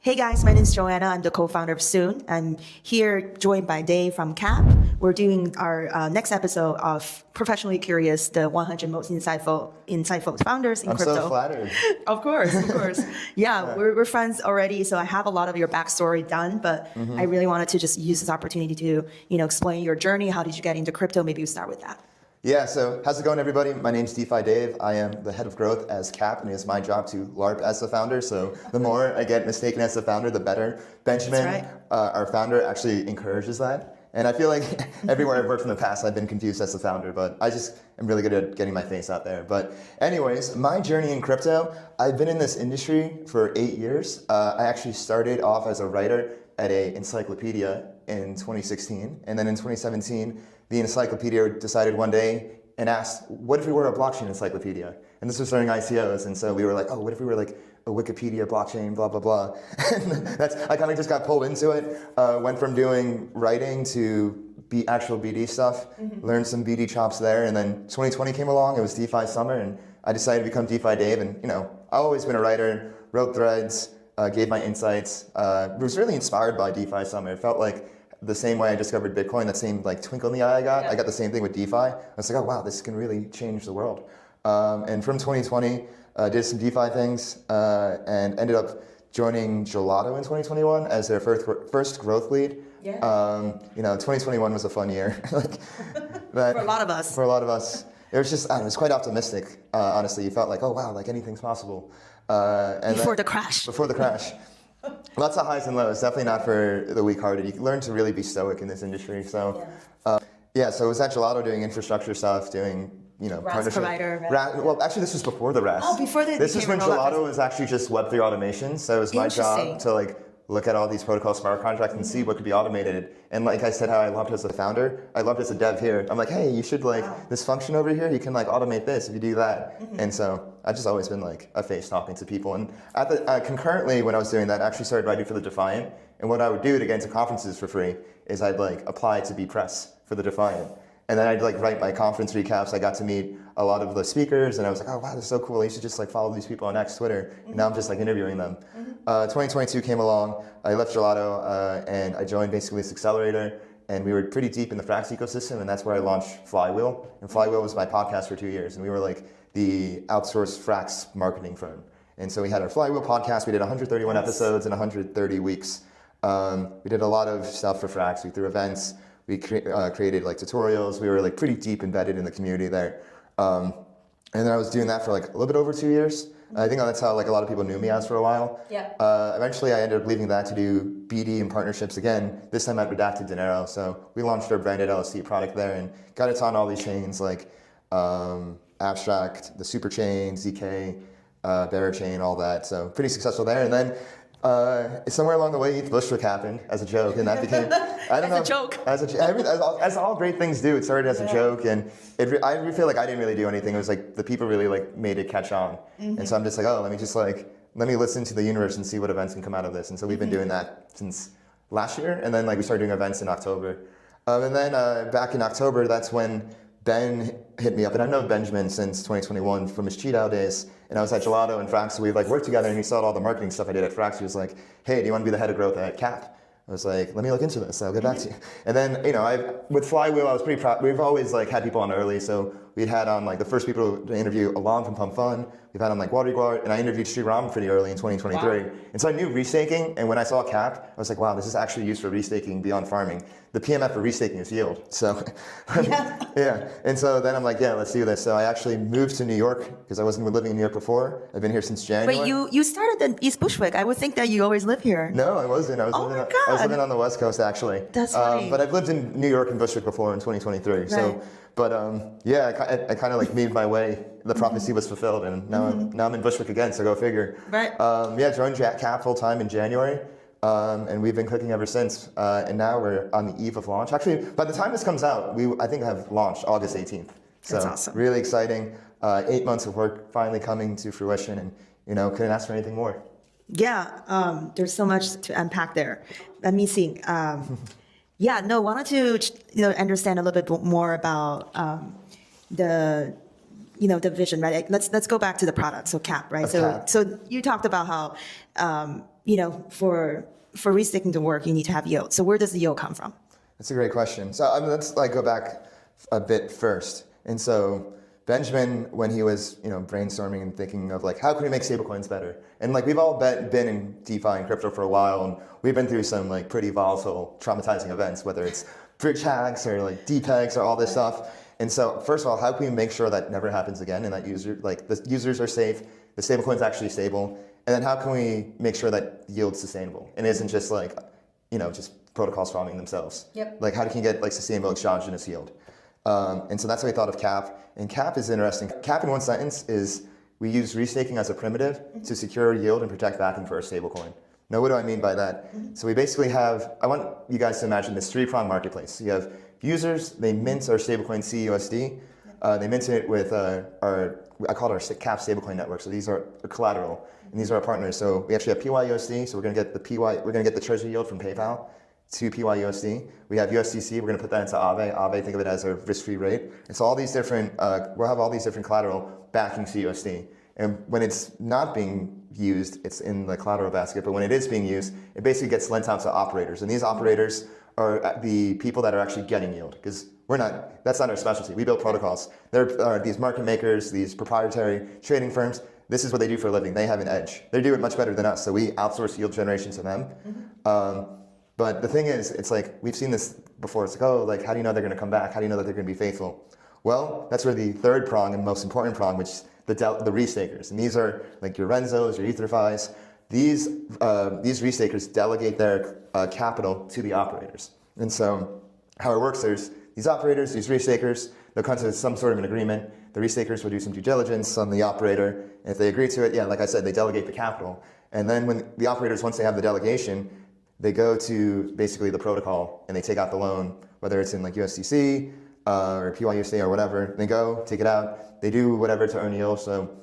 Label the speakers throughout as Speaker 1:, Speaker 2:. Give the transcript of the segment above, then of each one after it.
Speaker 1: Hey guys, my name is Joanna. I'm the co-founder of Soon. I'm here joined by Dave from CAP. We're doing our next episode of Professionally Curious, the 100 most insightful founders in crypto.
Speaker 2: I'm so flattered.
Speaker 1: Of course. Yeah, we're friends already, so I have a lot of your backstory done, but I really wanted to just use this opportunity to, explain your journey. How did you get into crypto? Maybe we start with that.
Speaker 2: Yeah, so how's it going, everybody? My name's DeFi Dave. I am the head of growth as CAP, and it's my job to LARP as the founder. So the more I get mistaken as the founder, the better. Benjamin, our founder, actually encourages that. And I feel like everywhere I've worked in the past, I've been confused as the founder, but I just am really good at getting my face out there. But anyways, my journey in crypto, I've been in this industry for 8 years. I actually started off as a writer at a Encyclopedia in 2016. And then in 2017, the Encyclopedia decided one day and asked, what if we were a blockchain encyclopedia? And this was during ICOs, and so we were like, oh, what if we were like a Wikipedia blockchain, blah, blah, blah. And I kind of just got pulled into it, went from doing writing to actual BD stuff, learned some BD chops there, and then 2020 came along, it was DeFi summer, and I decided to become DeFi Dave, and I've always been a writer, wrote threads, gave my insights, was really inspired by DeFi summer. It felt like the same way I discovered Bitcoin, that same like twinkle in the eye I got. Yeah. I got the same thing with DeFi. I was like, oh wow, this can really change the world. And from 2020, did some DeFi things and ended up joining Gelato in 2021 as their first growth lead. Yeah. 2021 was a fun year.
Speaker 1: For a lot of us.
Speaker 2: For a lot of us. It was just, it was quite optimistic, honestly. You felt like, oh wow, like anything's possible.
Speaker 1: Before the crash.
Speaker 2: Before the crash. Lots of highs and lows, definitely not for the weak-hearted. You can learn to really be stoic in this industry. So, so I was at Gelato doing infrastructure stuff, doing, partnership.
Speaker 1: Provider.
Speaker 2: Well, actually, this was before the RAS.
Speaker 1: Oh, before they
Speaker 2: This is when Gelato was actually just Web3 automation. So it was my job to look at all these protocol smart contracts and see what could be automated. And like I said, how I loved as a founder, I loved as a dev here. I'm like, hey, you should this function over here, you can automate this if you do that. And so I've just always been a face talking to people. And at the concurrently when I was doing that, I actually started writing for the Defiant. And what I would do to get into conferences for free is I'd apply to be press for the Defiant. And then I'd write my conference recaps. I got to meet a lot of the speakers, and I was like, oh wow, this is so cool. I used to just follow these people on X, Twitter, and now I'm just interviewing them. 2022 came along. I left Gelato, and I joined basically this accelerator, and we were pretty deep in the Frax ecosystem, and that's where I launched Flywheel. And Flywheel was my podcast for 2 years, and we were the outsourced Frax marketing firm. And so we had our Flywheel podcast. We did 131 episodes in 130 weeks. We did a lot of stuff for Frax. We threw events. We created tutorials. We were pretty deep embedded in the community there. And then I was doing that for a little bit over 2 years. I think that's how a lot of people knew me as for a while. Yeah. Eventually I ended up leaving that to do BD and partnerships again, this time at Redacted Dinero. So we launched our branded LSD product there and got it on all these chains Abstract, the Super Chain, ZK, Bearer Chain, all that. So pretty successful there. And then somewhere along the way, ETH Bushwick happened as a joke, and that became, I don't know. As all great things do, it started as a joke, and I feel like I didn't really do anything. It was the people really made it catch on. And so I'm just oh, let me listen to the universe and see what events can come out of this. And so we've been doing that since last year, and then we started doing events in October. And then back in October, that's when Ben hit me up, and I've known Benjamin since 2021 from his Cheat Out days, and I was at Gelato and Frax, so we worked together, and he saw all the marketing stuff I did at Frax. He was like, hey, do you want to be the head of growth at CAP? I was like, let me look into this, I'll get back to you. And then, with Flywheel, I was pretty proud. We've always had people on early, so we'd had on the first people to interview Alon from Pump Fun. We've had on Waterguard, and I interviewed Sriram pretty early in 2023. Wow. And so I knew restaking, and when I saw CAP, I was like, wow, this is actually used for restaking beyond farming. The PMF for restaking is yield. So yeah. And so then I'm like, yeah, let's do this. So I actually moved to New York because I wasn't living in New York before. I've been here since January.
Speaker 1: Wait, you started in East Bushwick. I would think that you always live here.
Speaker 2: No, I wasn't. I was living on the West Coast actually.
Speaker 1: That's funny.
Speaker 2: But I've lived in New York and Bushwick before in 2023. Right. So, but I kind of made my way. The prophecy was fulfilled, and now I'm in Bushwick again. So go figure.
Speaker 1: Right.
Speaker 2: Joined CAP full time in January. And we've been cooking ever since. And now we're on the eve of launch. Actually, by the time this comes out, I think have launched August 18th. So
Speaker 1: that's awesome.
Speaker 2: Really exciting. 8 months of work finally coming to fruition, and couldn't ask for anything more.
Speaker 1: Yeah, there's so much to unpack there. Let me see. Wanted to understand a little bit more about the vision, right? Let's go back to the product. So CAP, right? So you talked about how for restaking to work, you need to have yield. So where does the yield come from?
Speaker 2: That's a great question. So let's like go back a bit first. And so Benjamin, when he was brainstorming and thinking of like how can we make stablecoins better, and like we've all been in DeFi and crypto for a while, and we've been through some like pretty volatile, traumatizing events, whether it's bridge hacks or like depegs or all this stuff. And so first of all, how can we make sure that never happens again, and that the users are safe, the stablecoin's actually stable, and then how can we make sure that yield's sustainable and isn't just like just protocols farming themselves.
Speaker 1: Yep.
Speaker 2: Like how can you get like sustainable exogenous yield? And so that's how we thought of CAP. And CAP is interesting. CAP in one sentence is we use restaking as a primitive to secure yield and protect backing for a stablecoin. Now, what do I mean by that? So we basically have, I want you guys to imagine this three-pronged marketplace. So you have users, they mint our stablecoin CUSD. They mint it with I call it our CAP stablecoin network. So these are collateral, and these are our partners. So we actually have PYUSD. So we're going to get the treasury yield from PayPal to PYUSD. We have USDC. We're going to put that into Aave. Aave, think of it as a risk-free rate. And so all these different, we'll have all these different collateral backing CUSD. And when it's not being used, it's in the collateral basket. But when it is being used, it basically gets lent out to operators. And these operators are the people that are actually getting yield, because that's not our specialty. We build protocols. There are these market makers, these proprietary trading firms. This is what they do for a living. They have an edge. They do it much better than us. So we outsource yield generation to them. But the thing is, it's like, we've seen this before. It's like, oh, like, how do you know they're going to come back? How do you know that they're going to be faithful? Well, that's where the third prong and most important prong, which is the restakers. And these are like your Renzos, your EtherFis. These restakers delegate their capital to the operators. And so how it works, there's these operators, these restakers, they'll come to some sort of an agreement. The restakers will do some due diligence on the operator. And if they agree to it, yeah, like I said, they delegate the capital. And then when the operators, once they have the delegation, they go to basically the protocol and they take out the loan, whether it's in like USDC or PYUSD or whatever. They go, take it out, they do whatever to earn yield. So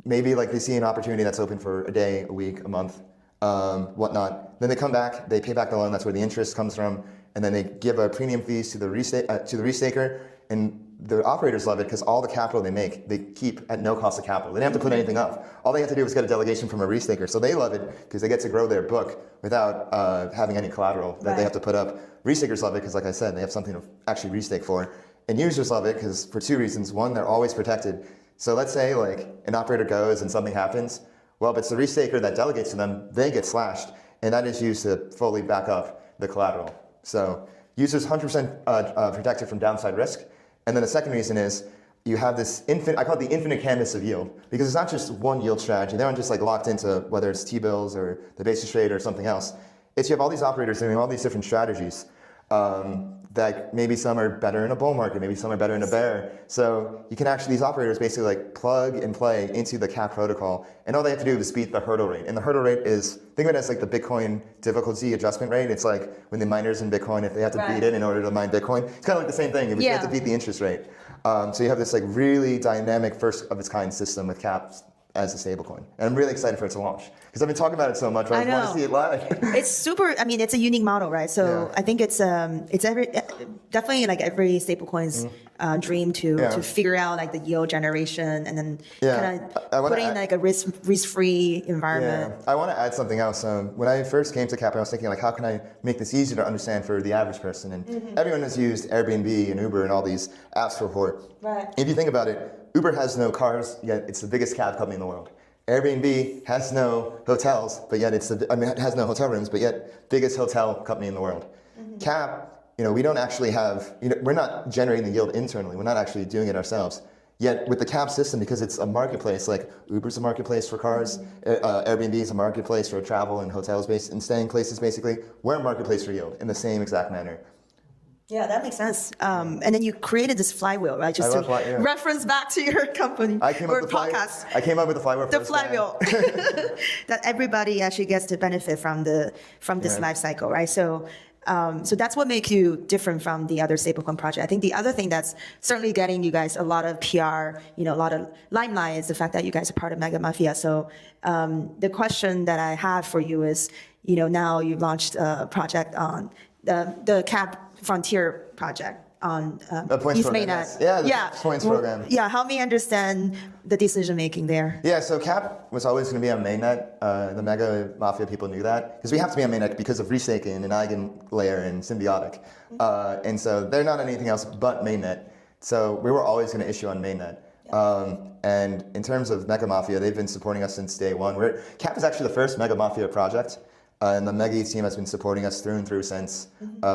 Speaker 2: maybe like they see an opportunity that's open for a day, a week, a month, whatnot. Then they come back, they pay back the loan. That's where the interest comes from. And then they give a premium fees to the restaker. And the operators love it because all the capital they make, they keep at no cost of capital. They don't have to put anything up. All they have to do is get a delegation from a restaker. So they love it because they get to grow their book without having any collateral that they have to put up. Restakers love it because, like I said, they have something to actually restake for. And users love it because for two reasons. One, they're always protected. So let's say like an operator goes and something happens. Well, if it's the restaker that delegates to them, they get slashed. And that is used to fully back up the collateral. So users 100% protected from downside risk. And then the second reason is you have this I call it the infinite canvas of yield, because it's not just one yield strategy. They aren't just like locked into whether it's T-bills or the basis rate or something else. It's you have all these operators doing all these different strategies that maybe some are better in a bull market, maybe some are better in a bear. So you can actually, these operators basically like plug and play into the CAP protocol, and all they have to do is beat the hurdle rate. And the hurdle rate is, think of it as like the Bitcoin difficulty adjustment rate. It's like when the miners in Bitcoin, if they have to beat it in order to mine Bitcoin, it's kind of like the same thing. You have to beat the interest rate. So you have this like really dynamic first of its kind system with CAP as a stablecoin. And I'm really excited for it to launch because I've been talking about it so much, but I want to see it live.
Speaker 1: It's super, I mean, it's a unique model, right? So I think it's definitely like every stablecoin's dream to figure out like the yield generation and then kind of put in like a risk-free environment.
Speaker 2: Yeah. I want to add something else. When I first came to CAP, I was thinking like, how can I make this easier to understand for the average person? And everyone has used Airbnb and Uber and all these apps before.
Speaker 1: Right.
Speaker 2: If you think about it, Uber has no cars, yet it's the biggest cab company in the world. Airbnb has no hotels, but yet it has no hotel rooms, but yet biggest hotel company in the world. CAP, we don't actually have, we're not generating the yield internally. We're not actually doing it ourselves. Yet with the CAP system, because it's a marketplace, like Uber's a marketplace for cars, Airbnb is a marketplace for travel and hotels and staying places basically, we're a marketplace for yield in the same exact manner.
Speaker 1: Yeah, that makes sense. And then you created this flywheel, right? Just to reference back to your company or podcast.
Speaker 2: I came up with the flywheel.
Speaker 1: The flywheel that everybody actually gets to benefit from this life cycle, right? So that's what makes you different from the other stablecoin project. I think the other thing that's certainly getting you guys a lot of PR, a lot of limelight is the fact that you guys are part of Mega Mafia. So the question that I have for you is, now you've launched a project on the CAP Frontier project. on
Speaker 2: points
Speaker 1: ETH
Speaker 2: program,
Speaker 1: Mainnet.
Speaker 2: yes. The points program.
Speaker 1: Yeah, help me understand the decision making there.
Speaker 2: Yeah, so Cap was always going to be on mainnet. The Mega Mafia people knew that because we have to be on mainnet because of restaking and Eigenlayer and Symbiotic, and so they're not on anything else but mainnet. So we were always going to issue on mainnet. And in terms of Mega Mafia, they've been supporting us since day one. Cap is actually the first Mega Mafia project. And the Mega ETH team has been supporting us through and through since.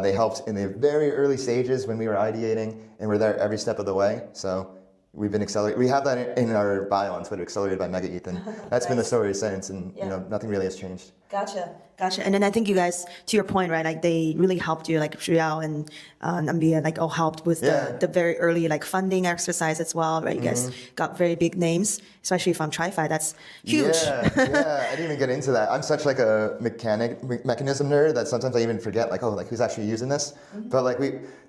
Speaker 2: They helped in the very early stages when we were ideating, and we're there every step of the way. So we've been accelerated. We have that in our bio on Twitter, accelerated by Mega ETH, and that's been the story since. And nothing really has changed.
Speaker 1: Gotcha. And then I think you guys, to your point, right? Like they really helped you, like Shriel and Nambia, like all helped with the very early like funding exercise as well, right? You guys got very big names, especially from TriFi. That's huge.
Speaker 2: I didn't even get into that. I'm such like a mechanism nerd that sometimes I even forget like, who's actually using this? But like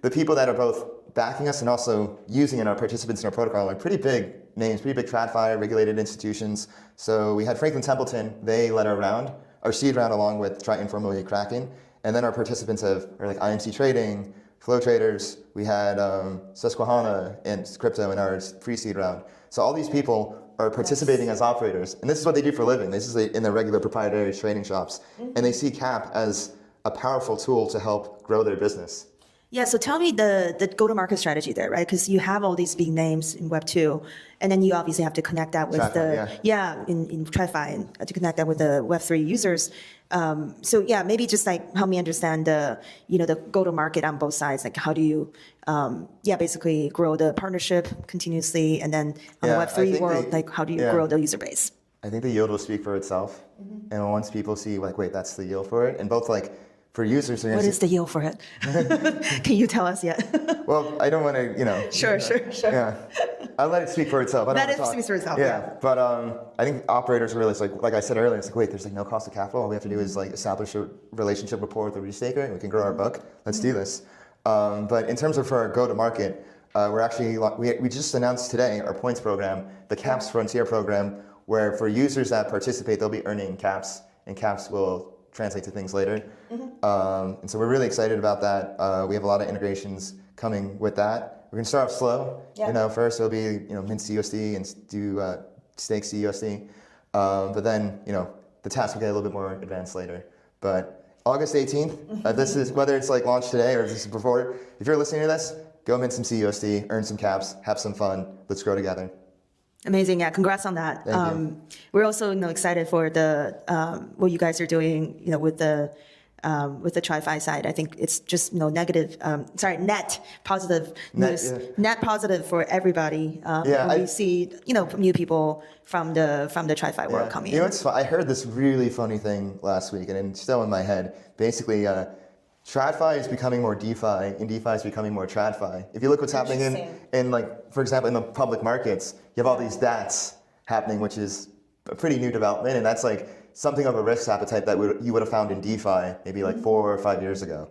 Speaker 2: the people that are both backing us and also using it, our participants in our protocol, are pretty big names, pretty big TradFi regulated institutions. So we had Franklin Templeton. They led our seed round along with Triton, formerly Kraken, and then our participants are like IMC Trading, Flow Traders. We had Susquehanna and Crypto in our pre-seed round. So all these people are participating as operators, and this is what they do for a living. This is in their regular proprietary trading shops, and they see Cap as a powerful tool to help grow their business.
Speaker 1: Yeah, so tell me the go-to-market strategy there, right? Because you have all these big names in Web2, and then you obviously have to connect that with in TradFi, and to connect that with the Web3 users. So yeah, maybe just like help me understand the go-to-market on both sides. Like how do you basically grow the partnership continuously, and then on the Web3 world, like how do you grow the user base?
Speaker 2: I think the yield will speak for itself, and once people see like, wait, that's the yield for it, and both like. For users, what
Speaker 1: is the yield for it? Can you tell us yet?
Speaker 2: Well, I don't want to,
Speaker 1: Sure.
Speaker 2: Yeah, I'll let it speak for itself.
Speaker 1: Let it speak for itself.
Speaker 2: Yeah, but I think operators realize, like I said earlier, it's like, wait, there's like no cost of capital. All we have to do is like establish a relationship rapport with the restaker, and we can grow our book. Let's do this. But in terms of for our go-to-market, we're actually we just announced today our points program, the Caps Frontier program, where for users that participate, they'll be earning caps, and caps will translate to things later. And so we're really excited about that. We have a lot of integrations coming with that. We're gonna start off slow. First it'll be mint CUSD and do stake CUSD. But then the task will get a little bit more advanced later. But August 18th, this is whether it's like launched today or if this is before. If you're listening to this, go mint some CUSD, earn some caps, have some fun. Let's grow together.
Speaker 1: Amazing, yeah. Congrats on that.
Speaker 2: Thank you.
Speaker 1: We're also excited for the what you guys are doing, with the TriFi side. I think it's just net positive news, net positive for everybody. We see new people from the TriFi world coming in.
Speaker 2: It's fun. I heard this really funny thing last week, and it's still in my head. Basically, TradFi is becoming more DeFi, and DeFi is becoming more TradFi. If you look what's happening in like, for example, in the public markets, you have all these DATs happening, which is a pretty new development, and that's like something of a risk appetite that you would have found in DeFi maybe like 4 or 5 years ago.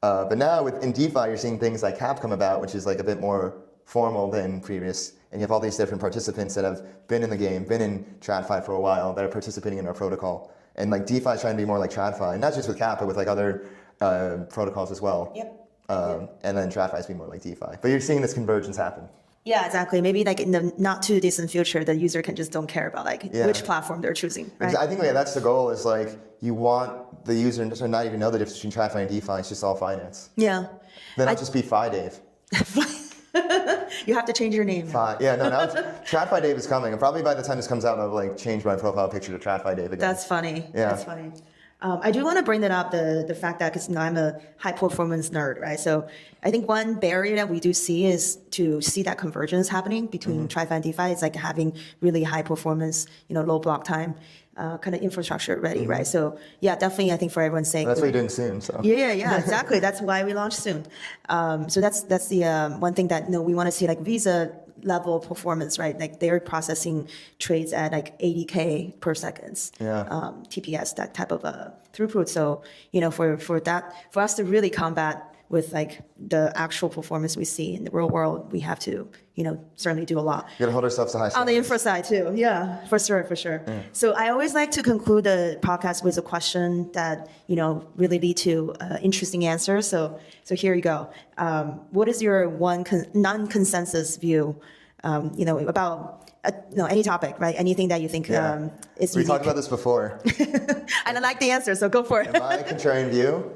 Speaker 2: But now in DeFi, you're seeing things like Cap come about, which is like a bit more formal than previous, and you have all these different participants that have been in the game, been in TradFi for a while, that are participating in our protocol. And like DeFi is trying to be more like TradFi, not just with Cap, but with like other protocols as well. And then TradFi is being more like DeFi. But you're seeing this convergence happen. Yeah,
Speaker 1: exactly. Maybe like in the not too distant future, the user can just don't care about which platform they're choosing. Right?
Speaker 2: I think that's the goal. Is like you want the user to not even know the difference between TradFi and DeFi. It's just all finance.
Speaker 1: Yeah.
Speaker 2: Then I'll just be DeFi Dave.
Speaker 1: You have to change your name.
Speaker 2: Now TradFi Dave is coming, and probably by the time this comes out, I'll like change my profile picture to TradFi Dave again.
Speaker 1: That's funny. Yeah. That's funny. I do want to bring that up, the fact that, because I'm a high performance nerd, right? So I think one barrier that we do see is to see that convergence happening between TriFi and DeFi. It's like having really high performance, low block time, kind of infrastructure ready, right? So yeah, definitely, I think for everyone's sake.
Speaker 2: That's what you're doing soon. So
Speaker 1: yeah, exactly. That's why we launched soon. So that's the one thing that we want to see, like Visa level performance, right? Like they're processing trades at like 80K per seconds. TPS, that type of throughput. So for us to really combat with like the actual performance we see in the real world, we have to, certainly do a lot.
Speaker 2: You gotta hold ourselves to high standards.
Speaker 1: On the infra side too, yeah, for sure. So I always like to conclude the podcast with a question that really lead to interesting answers. So here you go. What is your one non-consensus view, about any topic, right? Anything that you think is
Speaker 2: We
Speaker 1: unique.
Speaker 2: talked about this before.
Speaker 1: And I like the answer, so go for it.
Speaker 2: And my contrarian view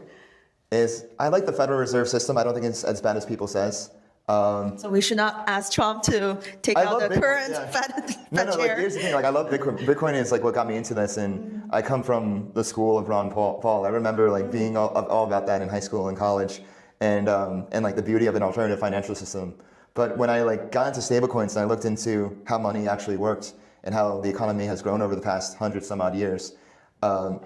Speaker 2: is I like the Federal Reserve System. I don't think it's as bad as people says.
Speaker 1: So we should not ask Trump to take out the
Speaker 2: Bitcoin,
Speaker 1: current Fed
Speaker 2: No,
Speaker 1: chair.
Speaker 2: like here's the thing. Like I love Bitcoin. Bitcoin is like what got me into this, and I come from the school of Ron Paul. I remember like being all about that in high school and college, and like the beauty of an alternative financial system. But when I like got into stablecoins and I looked into how money actually worked and how the economy has grown over the past 100 some odd years,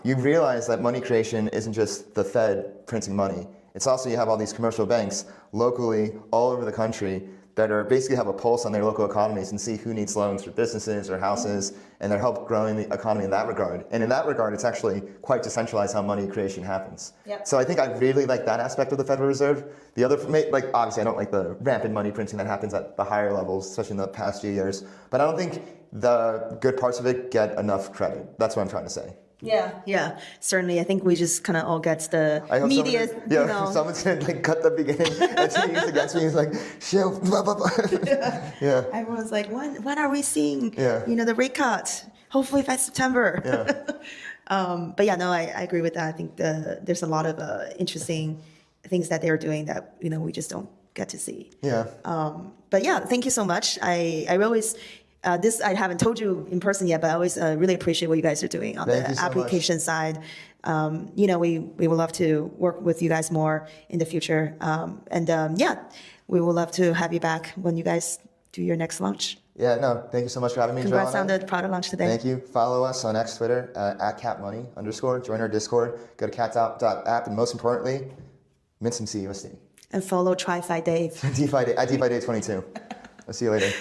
Speaker 2: you realize that money creation isn't just the Fed printing money. It's also you have all these commercial banks locally all over the country that are basically have a pulse on their local economies and see who needs loans for businesses or houses, and they're help growing the economy in that regard. And in that regard, it's actually quite decentralized how money creation happens.
Speaker 1: Yep.
Speaker 2: So I think I really like that aspect of the Federal Reserve. The other, like obviously I don't like the rampant money printing that happens at the higher levels, especially in the past few years. But I don't think the good parts of it get enough credit. That's what I'm trying to say.
Speaker 1: Yeah, certainly. I think we just kind of all get the media.
Speaker 2: Someone's gonna like cut the beginning and to use against me. He's like, shit, blah blah blah. Yeah.
Speaker 1: Everyone's like, when are we seeing?
Speaker 2: Yeah.
Speaker 1: The rate cut? Hopefully by September.
Speaker 2: Yeah.
Speaker 1: But yeah, no, I agree with that. I think there's a lot of interesting things that they're doing that we just don't get to see.
Speaker 2: Yeah.
Speaker 1: But yeah, thank you so much. I always. This I haven't told you in person yet, but I always really appreciate what you guys are doing on the application side. We would love to work with you guys more in the future. We would love to have you back when you guys do your next launch.
Speaker 2: Yeah, no, thank you so much for having me.
Speaker 1: Congrats
Speaker 2: Joanna.
Speaker 1: on the product launch today.
Speaker 2: Thank you. Follow us on X Twitter at @capmoney_. Join our Discord. Go to cat.app, and most importantly, mint some CUSD.
Speaker 1: And follow DeFi Dave.
Speaker 2: DeFi Dave 22. I'll see you later.